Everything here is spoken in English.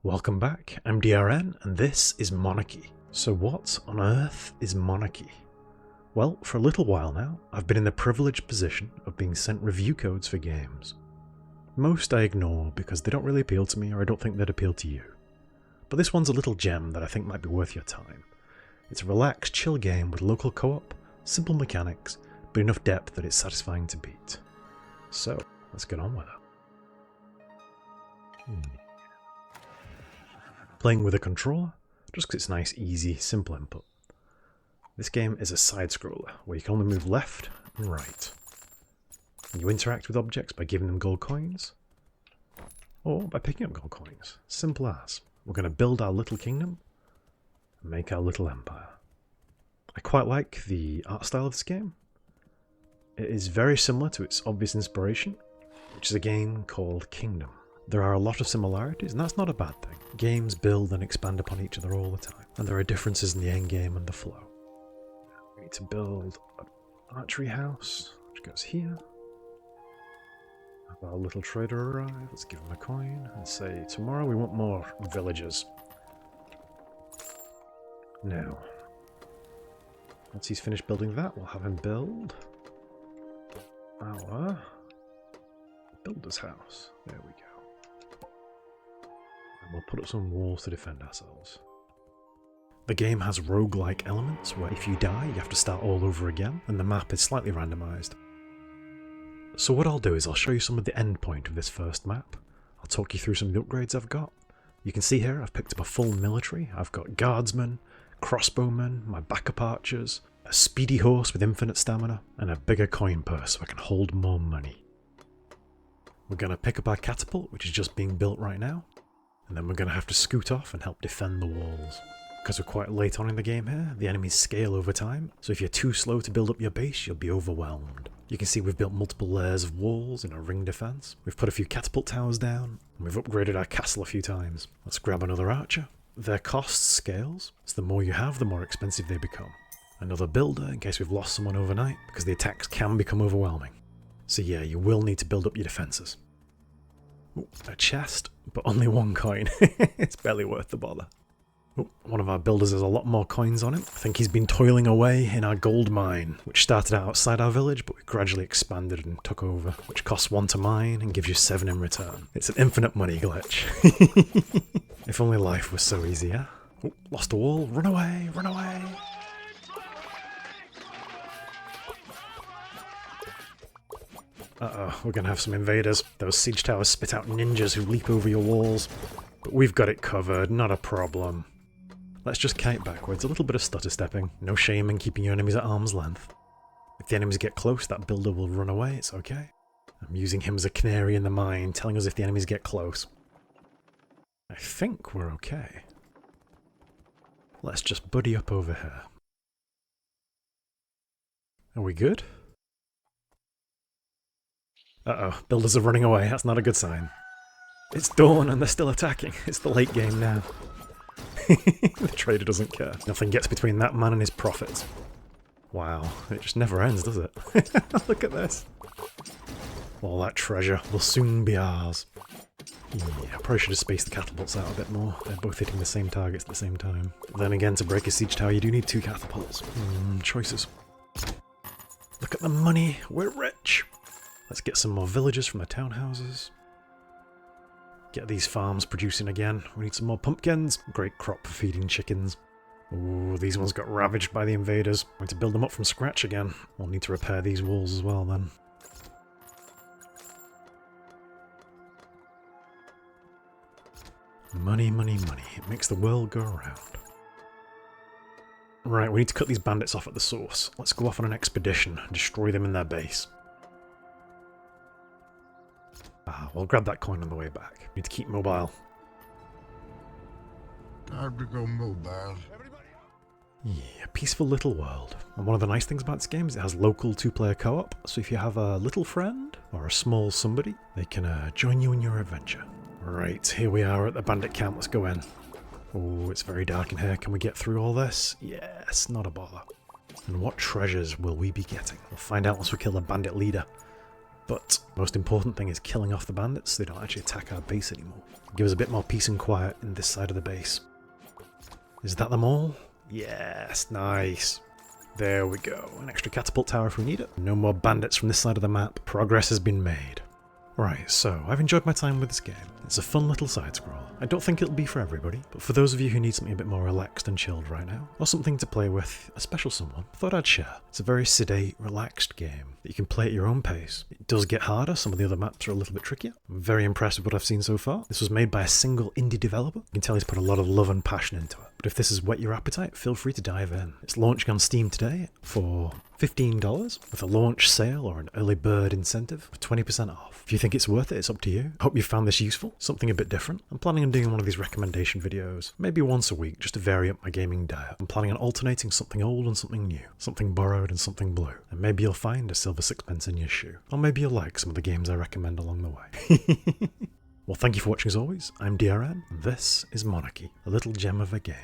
Welcome back, I'm DRN, and this is Monarchy. So what on earth is Monarchy? Well, for a little while now, I've been in the privileged position of being sent review codes for games. Most I ignore because they don't really appeal to me or I don't think they'd appeal to you. But this one's a little gem that I think might be worth your time. It's a relaxed, chill game with local co-op, simple mechanics, but enough depth that it's satisfying to beat. So, let's get on with it. Playing with a controller, just because it's nice, easy, simple input. This game is a side-scroller, where you can only move left and right. And you interact with objects by giving them gold coins, or by picking up gold coins. Simple as. We're going to build our little kingdom, and make our little empire. I quite like the art style of this game. It is very similar to its obvious inspiration, which is a game called Kingdom. There are a lot of similarities, and that's not a bad thing. Games build and expand upon each other all the time, and there are differences in the endgame and the flow. We need to build an archery house, which goes here. Have our little trader arrive, let's give him a coin, and say, tomorrow we want more villagers. Now, once he's finished building that, we'll have him build our builder's house. There we go. And we'll put up some walls to defend ourselves. The game has roguelike elements where if you die, you have to start all over again, and the map is slightly randomized. So what I'll do is I'll show you some of the end point of this first map. I'll talk you through some of the upgrades I've got. You can see here I've picked up a full military. I've got guardsmen, crossbowmen, my backup archers, a speedy horse with infinite stamina, and a bigger coin purse so I can hold more money. We're going to pick up our catapult, which is just being built right now, and then we're going to have to scoot off and help defend the walls. Because we're quite late on in the game here, the enemies scale over time, so if you're too slow to build up your base, you'll be overwhelmed. You can see we've built multiple layers of walls in a ring defense, we've put a few catapult towers down, and we've upgraded our castle a few times. Let's grab another archer. Their cost scales, so the more you have, the more expensive they become. Another builder, in case we've lost someone overnight, because the attacks can become overwhelming. So yeah, you will need to build up your defences. Ooh, a chest, but only one coin. It's barely worth the bother. Ooh, one of our builders has a lot more coins on him. I think he's been toiling away in our gold mine, which started out outside our village, but we gradually expanded and took over, which costs 1 to mine and gives you 7 in return. It's an infinite money glitch. If only life was so easy, huh? Ooh, lost a wall. Run away, run away. Uh-oh, we're going to have some invaders. Those siege towers spit out ninjas who leap over your walls. But we've got it covered, not a problem. Let's just kite backwards, a little bit of stutter stepping. No shame in keeping your enemies at arm's length. If the enemies get close, that builder will run away, it's okay. I'm using him as a canary in the mine, telling us if the enemies get close. I think we're okay. Let's just buddy up over here. Are we good? Uh-oh, builders are running away, that's not a good sign. It's dawn and they're still attacking, it's the late game now. The trader doesn't care. Nothing gets between that man and his profits. Wow, it just never ends, does it? Look at this. All that treasure will soon be ours. Yeah, I probably should have spaced the catapults out a bit more. They're both hitting the same targets at the same time. But then again, to break a siege tower, you do need 2 catapults. Choices. Look at the money, we're rich. Let's get some more villagers from the townhouses. Get these farms producing again. We need some more pumpkins. Great crop for feeding chickens. Ooh, these ones got ravaged by the invaders. We need to build them up from scratch again. We'll need to repair these walls as well then. Money, money, money. It makes the world go around. Right, we need to cut these bandits off at the source. Let's go off on an expedition and destroy them in their base. We'll grab that coin on the way back. Need to keep mobile. Time to go mobile. Yeah, peaceful little world. And one of the nice things about this game is it has local 2-player co-op, so if you have a little friend or a small somebody, they can join you in your adventure. Right, here we are at the bandit camp, let's go in. Oh, it's very dark in here. Can we get through all this? Yes, not a bother. And what treasures will we be getting? We'll find out once we kill the bandit leader. But most important thing is killing off the bandits so they don't actually attack our base anymore. Give us a bit more peace and quiet in this side of the base. Is that them all? Yes, nice. There we go. An extra catapult tower if we need it. No more bandits from this side of the map. Progress has been made. Right, so I've enjoyed my time with this game. It's a fun little side-scroller. I don't think it'll be for everybody, but for those of you who need something a bit more relaxed and chilled right now, or something to play with a special someone, I thought I'd share. It's a very sedate, relaxed game that you can play at your own pace. It does get harder, some of the other maps are a little bit trickier. I'm very impressed with what I've seen so far. This was made by a single indie developer. You can tell he's put a lot of love and passion into it. But if this has whet your appetite, feel free to dive in. It's launching on Steam today for $15 with a launch sale or an early bird incentive for 20% off. If you think it's worth it, it's up to you. I hope you found this useful, something a bit different. I'm planning on doing one of these recommendation videos, maybe once a week, just to vary up my gaming diet. I'm planning on alternating something old and something new, something borrowed and something blue. And maybe you'll find a silver sixpence in your shoe. Or maybe you'll like some of the games I recommend along the way. Well, thank you for watching as always. I'm DRN, and this is Monarchy, a little gem of a game.